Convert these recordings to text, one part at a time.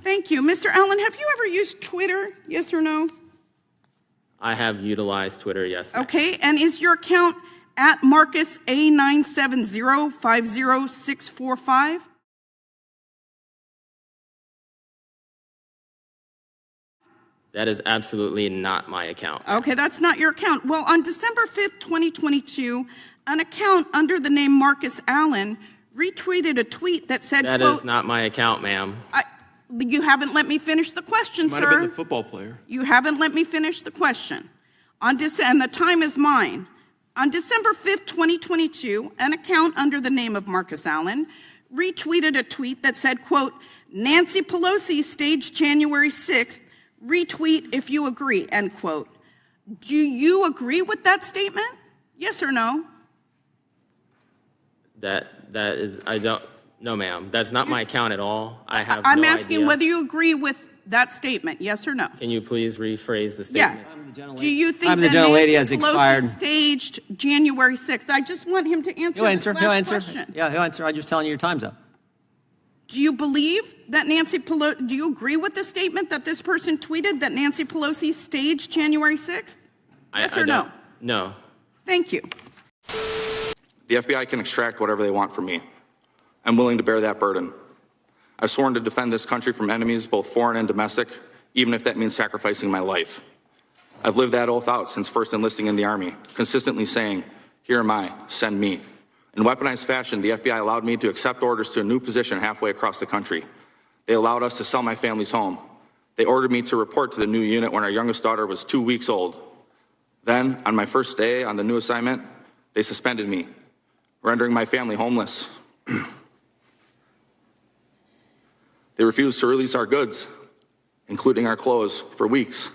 Thank you. Mr. Allen, have you ever used Twitter, yes or no? I have utilized Twitter, yes. Okay, and is your account at Marcus A970-50645? That is absolutely not my account. Okay, that's not your account. Well, on December 5th, 2022, an account under the name Marcus Allen retweeted a tweet that said, That quote, is not my account, ma'am. You haven't let me finish the question, sir. Might have been the football player. You haven't let me finish the question. And the time is mine. On December 5th, 2022, an account under the name of Marcus Allen retweeted a tweet that said, quote, Nancy Pelosi staged January 6th, retweet if you agree, end quote. Do you agree with that statement? Yes or no? That is, I don't, no ma'am. That's not my account at all. I'm asking whether you agree with that statement, yes or no? Can you please rephrase the statement? Yeah. Do you think the that gentlelady has Nancy Pelosi expired. Staged January 6th? I just want him to answer He'll answer. question. Yeah, he'll answer. I'm just telling you your time's up. Do you believe that Nancy Pelosi, do you agree with the statement that this person tweeted that Nancy Pelosi staged January 6th? Yes or no? No. Thank you. The FBI can extract whatever they want from me. I'm willing to bear that burden. I've sworn to defend this country from enemies, both foreign and domestic, even if that means sacrificing my life. I've lived that oath out since first enlisting in the Army, consistently saying, here am I, send me. In weaponized fashion, the FBI allowed me to accept orders to a new position halfway across the country. They allowed us to sell my family's home. They ordered me to report to the new unit when our youngest daughter was 2 weeks old. Then, on my first day on the new assignment, they suspended me, rendering my family homeless. They refused to release our goods, including our clothes, for weeks.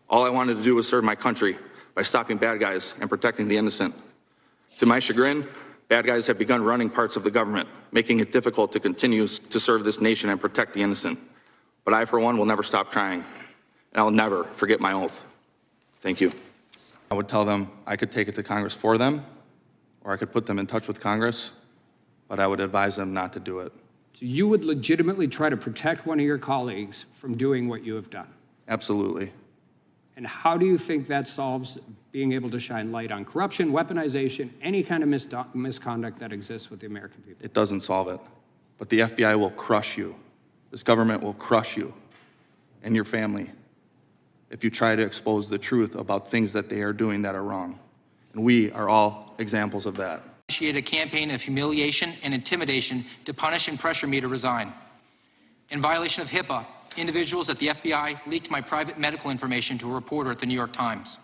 All I wanted to do was serve my country by stopping bad guys and protecting the innocent. To my chagrin, bad guys have begun running parts of the government, making it difficult to continue to serve this nation and protect the innocent. But I, for one, will never stop trying, and I'll never forget my oath. Thank you. I would tell them I could take it to Congress for them, or I could put them in touch with Congress, but I would advise them not to do it. So you would legitimately try to protect one of your colleagues from doing what you have done? Absolutely. And how do you think that solves being able to shine light on corruption, weaponization, any kind of misconduct that exists with the American people? It doesn't solve it. But the FBI will crush you. This government will crush you and your family if you try to expose the truth about things that they are doing that are wrong. And we are all examples of that. Initiate a campaign of humiliation and intimidation to punish and pressure me to resign. In violation of HIPAA, individuals at the FBI leaked my private medical information to a reporter at the New York Times.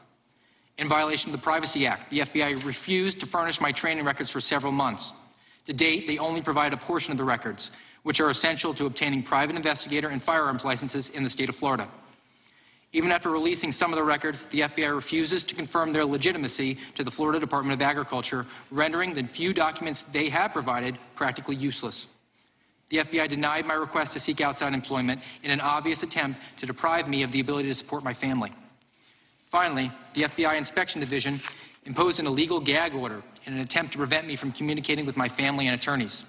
In violation of the Privacy Act, the FBI refused to furnish my training records for several months. To date, they only provide a portion of the records, which are essential to obtaining private investigator and firearms licenses in the state of Florida. Even after releasing some of the records, the FBI refuses to confirm their legitimacy to the Florida Department of Agriculture, rendering the few documents they have provided practically useless. The FBI denied my request to seek outside employment in an obvious attempt to deprive me of the ability to support my family. Finally, the FBI Inspection Division imposed an illegal gag order in an attempt to prevent me from communicating with my family and attorneys.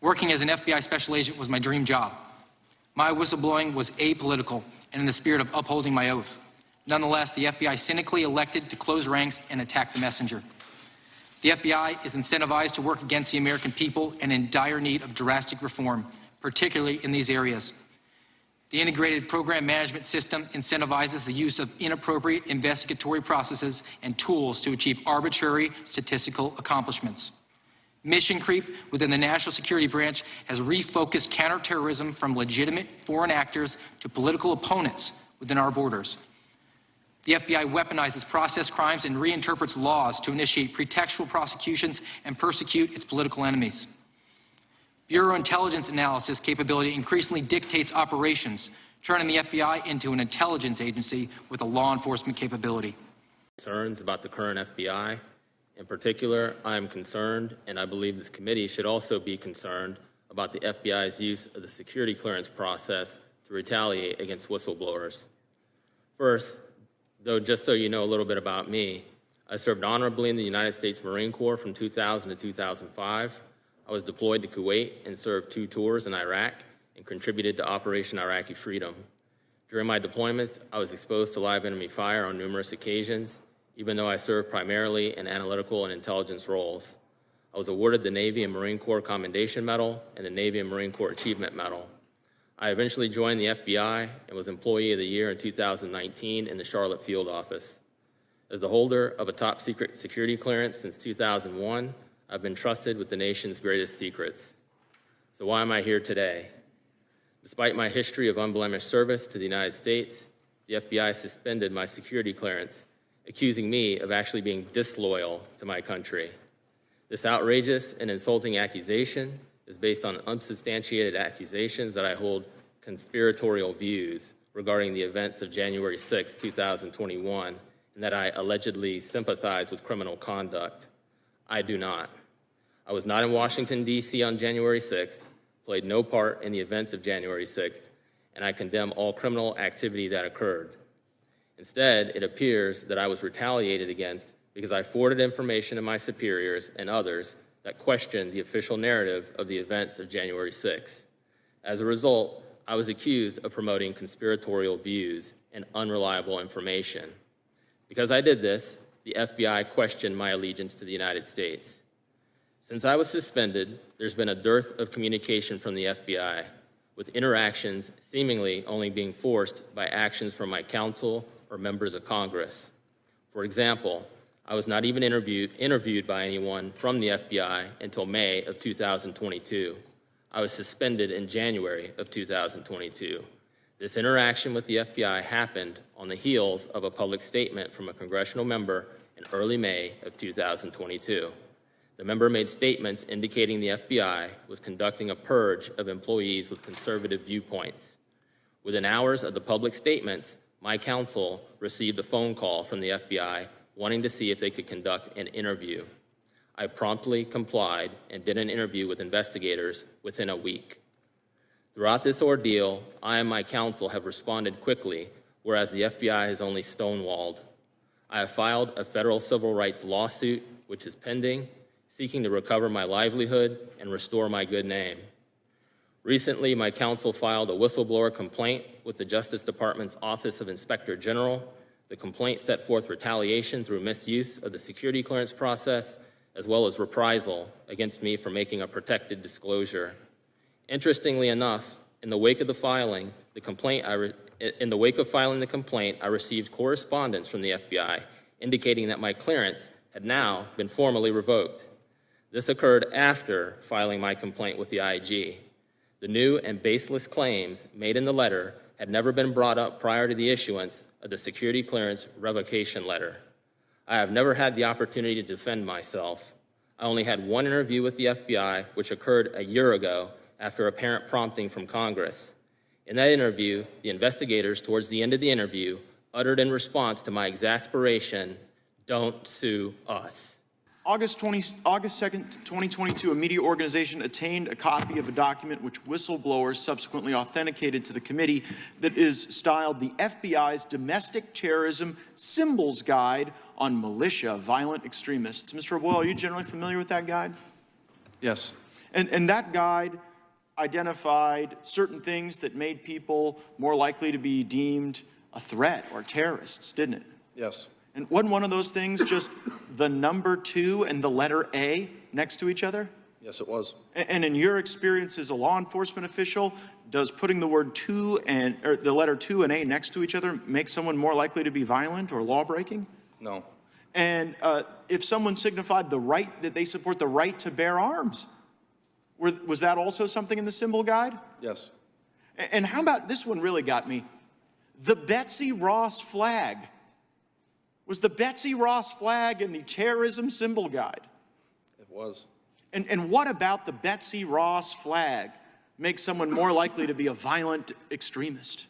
Working as an FBI special agent was my dream job. My whistleblowing was apolitical and in the spirit of upholding my oath. Nonetheless, the FBI cynically elected to close ranks and attack the messenger. The FBI is incentivized to work against the American people and in dire need of drastic reform, particularly in these areas. The integrated program management system incentivizes the use of inappropriate investigatory processes and tools to achieve arbitrary statistical accomplishments. Mission creep within the National Security Branch has refocused counterterrorism from legitimate foreign actors to political opponents within our borders. The FBI weaponizes process crimes and reinterprets laws to initiate pretextual prosecutions and persecute its political enemies. Bureau intelligence analysis capability increasingly dictates operations, turning the FBI into an intelligence agency with a law enforcement capability. Concerns about the current FBI. In particular, I am concerned, and I believe this committee should also be concerned about the FBI's use of the security clearance process to retaliate against whistleblowers. First, though, just so you know a little bit about me, I served honorably in the United States Marine Corps from 2000 to 2005. I was deployed to Kuwait and served 2 tours in Iraq and contributed to Operation Iraqi Freedom. During my deployments, I was exposed to live enemy fire on numerous occasions, even though I served primarily in analytical and intelligence roles. I was awarded the Navy and Marine Corps Commendation Medal and the Navy and Marine Corps Achievement Medal. I eventually joined the FBI and was Employee of the Year in 2019 in the Charlotte Field Office. As the holder of a top secret security clearance since 2001, I've been trusted with the nation's greatest secrets. So why am I here today? Despite my history of unblemished service to the United States, the FBI suspended my security clearance, accusing me of actually being disloyal to my country. This outrageous and insulting accusation is based on unsubstantiated accusations that I hold conspiratorial views regarding the events of January 6, 2021, and that I allegedly sympathize with criminal conduct. I do not. I was not in Washington, D.C. on January 6th, played no part in the events of January 6th, and I condemn all criminal activity that occurred. Instead, it appears that I was retaliated against because I forwarded information to my superiors and others that questioned the official narrative of the events of January 6th. As a result, I was accused of promoting conspiratorial views and unreliable information. Because I did this, the FBI questioned my allegiance to the United States. Since I was suspended, there's been a dearth of communication from the FBI, with interactions seemingly only being forced by actions from my counsel or members of Congress. For example, I was not even interviewed by anyone from the FBI until May of 2022. I was suspended in January of 2022. This interaction with the FBI happened on the heels of a public statement from a congressional member in early May of 2022. The member made statements indicating the FBI was conducting a purge of employees with conservative viewpoints. Within hours of the public statements, my counsel received a phone call from the FBI wanting to see if they could conduct an interview. I promptly complied and did an interview with investigators within a week. Throughout this ordeal, I and my counsel have responded quickly, whereas the FBI has only stonewalled. I have filed a federal civil rights lawsuit, which is pending, seeking to recover my livelihood and restore my good name. Recently, my counsel filed a whistleblower complaint with the Justice Department's Office of Inspector General. The complaint set forth retaliation through misuse of the security clearance process, as well as reprisal against me for making a protected disclosure. Interestingly enough, in the wake of filing the complaint, I received correspondence from the FBI indicating that my clearance had now been formally revoked. This occurred after filing my complaint with the IG. The new and baseless claims made in the letter had never been brought up prior to the issuance of the security clearance revocation letter. I have never had the opportunity to defend myself. I only had one interview with the FBI, which occurred a year ago after apparent prompting from Congress. In that interview, the investigators, towards the end of the interview, uttered in response to my exasperation, "Don't sue us." August 2nd, 2022, a media organization obtained a copy of a document which whistleblowers subsequently authenticated to the committee that is styled the FBI's Domestic Terrorism Symbols Guide on Militia Violent Extremists. Mr. O'Boyle, are you generally familiar with that guide? Yes. And that guide identified certain things that made people more likely to be deemed a threat or terrorists, didn't it? Yes. And wasn't one of those things just the number 2 and the letter A next to each other? Yes, it was. And in your experience as a law enforcement official, does putting the word 2 or the letter 2 and A next to each other make someone more likely to be violent or law-breaking? No. And if someone signified the right, that they support the right to bear arms, was that also something in the symbol guide? Yes. And how about, this one really got me, the Betsy Ross flag. Was the Betsy Ross flag in the terrorism symbol guide? It was. And what about the Betsy Ross flag makes someone more likely to be a violent extremist?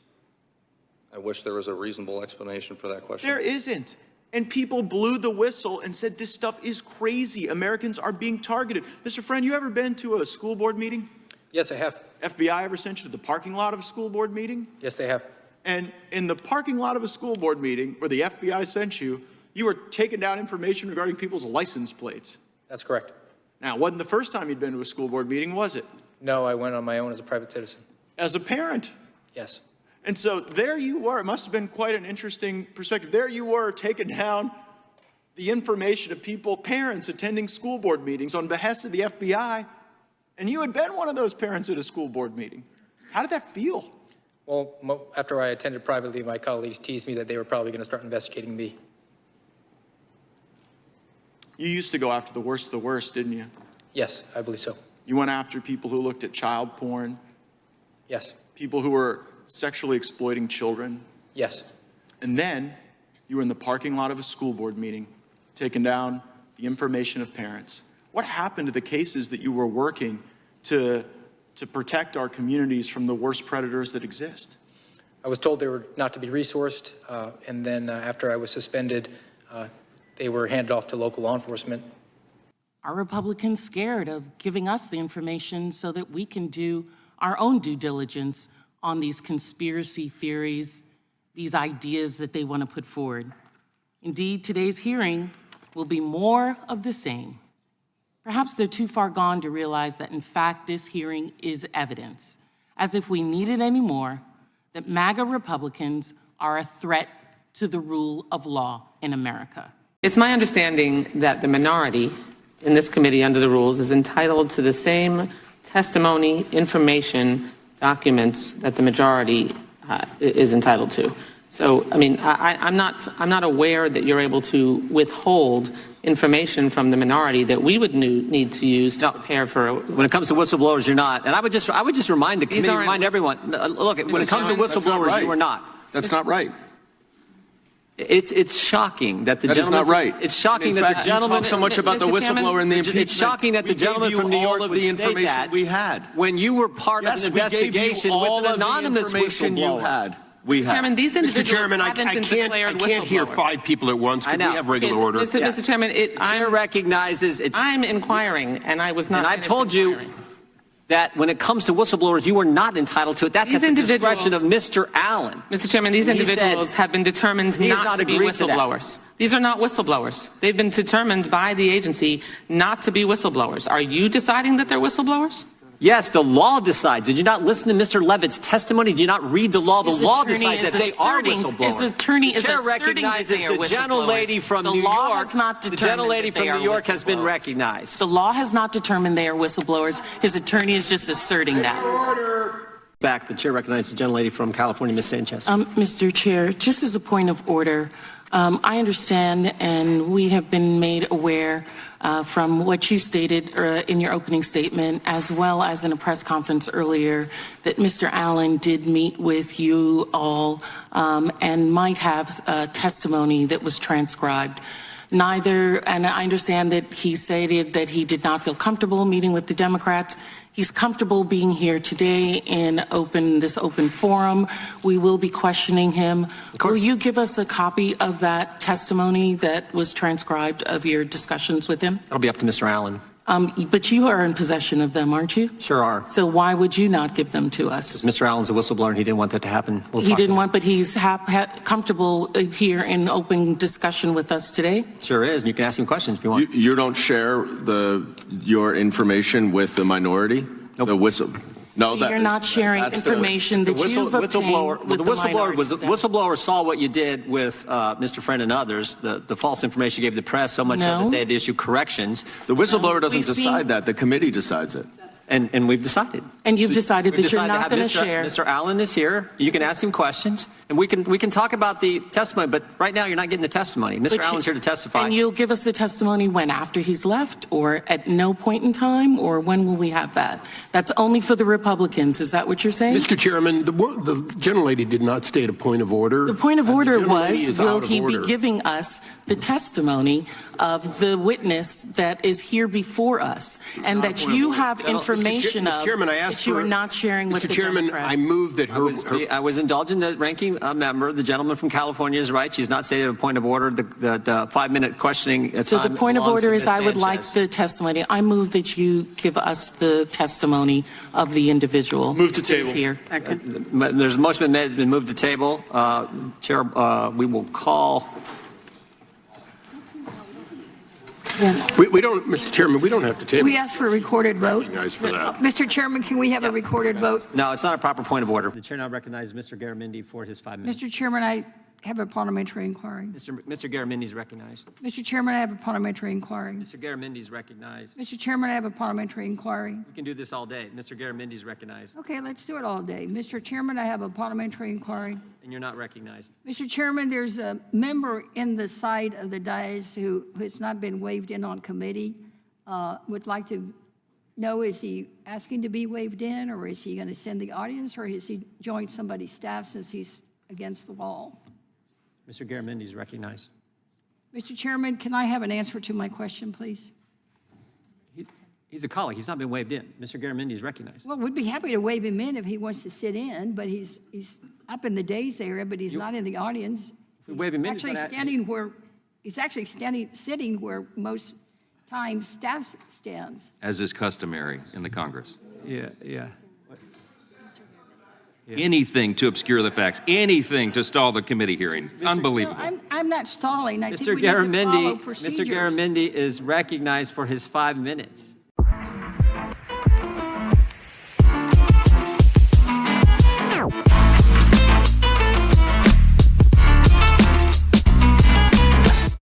I wish there was a reasonable explanation for that question. There isn't. And people blew the whistle and said, this stuff is crazy. Americans are being targeted. Mr. Friend, you ever been to a school board meeting? Yes, I have. FBI ever sent you to the parking lot of a school board meeting? Yes, they have. And in the parking lot of a school board meeting where the FBI sent you, you were taking down information regarding people's license plates. That's correct. Now, it wasn't the first time you'd been to a school board meeting, was it? No, I went on my own as a private citizen. As a parent. Yes. And so there you were. It must have been quite an interesting perspective. There you were taking down the information of people, parents attending school board meetings on behest of the FBI. And you had been one of those parents at a school board meeting. How did that feel? Well, after I attended privately, my colleagues teased me that they were probably going to start investigating me. You used to go after the worst of the worst, didn't you? Yes, I believe so. You went after people who looked at child porn, Yes. people who were sexually exploiting children. Yes. And then you were in the parking lot of a school board meeting, taking down the information of parents. What happened to the cases that you were working to protect our communities from the worst predators that exist? I was told they were not to be resourced, and then after I was suspended, they were handed off to local law enforcement. Are Republicans scared of giving us the information so that we can do our own due diligence on these conspiracy theories, these ideas that they want to put forward? Indeed, today's hearing will be more of the same. Perhaps they're too far gone to realize that, in fact, this hearing is evidence, as if we needed any more, that MAGA Republicans are a threat to the rule of law in America. It's my understanding that the minority in this committee under the rules is entitled to the same testimony, information, documents that the majority is entitled to. So, I mean, I'm not aware that you're able to withhold information from the minority that we would need to use to prepare for. When it comes to whistleblowers, you're not. And I would just remind the committee, remind everyone. Look, when it comes to whistleblowers, you are not. That's not right. It's shocking that the That gentleman. is not right. It's shocking In that fact, the gentleman. you talk so much about the Mr. Chairman, whistleblower and the impeachment. It's shocking that the gentleman from New York would say that we had. when you were part of an investigation with an anonymous whistleblower. We have. Chairman, these individuals Mr. Chairman, I haven't been declared can't hear whistleblowers. 5 people at once. Could we have regular Okay, order? Mr. Chairman, The chair recognizes it's. I'm inquiring, and I was not. And I've told you inquiring. that when it comes to whistleblowers, you are not entitled to it. That's These at the discretion of individuals- Mr. Allen. Mr. Chairman, these He individuals said have been determined he has not to be agreed to that. whistleblowers. These are not whistleblowers. They've been determined by the agency not to be whistleblowers. Are you deciding that they're whistleblowers? Yes, the law decides. Did you not listen to Mr. Levitt's testimony? Did you not read the law? The His law attorney decides is that they are asserting- whistleblowers. his attorney the is chair asserting that recognizes they are the gentlelady whistleblowers. from The New law York. has not The determined gentlelady that they from New are York has been whistleblowers. recognized. The law has not determined they are whistleblowers. His attorney is just asserting that. Back, the chair recognizes the gentlelady from California, Ms. Sanchez. Mr. Chair, just as a point of order, I understand, and we have been made aware from what you stated in your opening statement, as well as in a press conference earlier, that Mr. Allen did meet with you all and might have testimony that was transcribed. Neither, and I understand that he stated that he did not feel comfortable meeting with the Democrats. He's comfortable being here today in this open forum. We will be questioning him. Will you give us a copy of that testimony that was transcribed of your discussions with him? That'll be up to Mr. Allen. But you are in possession of them, aren't you? Sure are. So why would you not give them to us? Mr. Allen's a whistleblower and he didn't want that to happen. He didn't want, but he's comfortable here in open discussion with us today? Sure is. And you can ask him questions if you want. You don't share your information with the minority? Nope. The whistle. No, So you're not sharing information that you've obtained with the minority staff. Whistleblower saw what you did with Mr. Friend and others, the false information you gave the press, so much so that they had to issue corrections. The whistleblower doesn't We've decide seen- that. The committee decides it. And we've decided. And you've decided We've that you're decided not to going to have share. Mr. Allen is here. You can ask him questions, and we can talk about the testimony. But right now, you're not getting the testimony. Mr. Allen's here to testify. And you'll give us the testimony when? After he's left, or at no point in time, or when will we have that? That's only for the Republicans. Is that what you're saying? Mr. Chairman, the gentlelady did not state a point of order. The point of order was, is will out of he be order. giving us the testimony of the witness that is here before us, and that you have information of Chairman, I asked that you for- are not sharing with Mr. the Chairman, Democrats? I move that I was indulging the ranking member. The gentleman from California is right. She's not stated a point of order. The 5-minute questioning So the time point of belongs to order is Ms. I would like Sanchez. the testimony. I move that you give us the testimony of the individual. Move to that is table. here. There's a motion been made. It's been moved to table. Chair, we will call. Yes. We don't, Mr. Chairman, we don't have to table. We asked for a recorded vote. Recognize for that. Mr. Chairman, can we have a recorded vote? No, it's not a proper point of order. The chair now recognizes Mr. Garamendi for his 5 minutes. Mr. Chairman, I have a parliamentary inquiry. Mr. Garamendi is recognized. Mr. Chairman, I have a parliamentary inquiry. Mr. Garamendi is recognized. Mr. Chairman, I have a parliamentary inquiry. We can do this all day. Mr. Garamendi is recognized. Okay, let's do it all day. Mr. Chairman, I have a parliamentary inquiry. And you're not recognized. Mr. Chairman, there's a member in the side of the dais who has not been waived in on committee. Would like to know, is he asking to be waived in, or is he going to send the audience, or has he joined somebody's staff since he's against the wall? Mr. Garamendi is recognized. Mr. Chairman, can I have an answer to my question, please? He's a colleague. He's not been waived in. Mr. Garamendi is recognized. Well, we'd be happy to waive him in if he wants to sit in, but he's up in the days area, but he's not in the audience. we waive him in, Actually he's actually sitting where most times staff stands. As is customary in the Congress. Yeah. Anything to obscure the facts, anything to stall the committee hearing. Unbelievable. No, I'm not stalling. I think Mr. we need to follow Garamendi, procedures. Mr. Garamendi is recognized for his 5 minutes.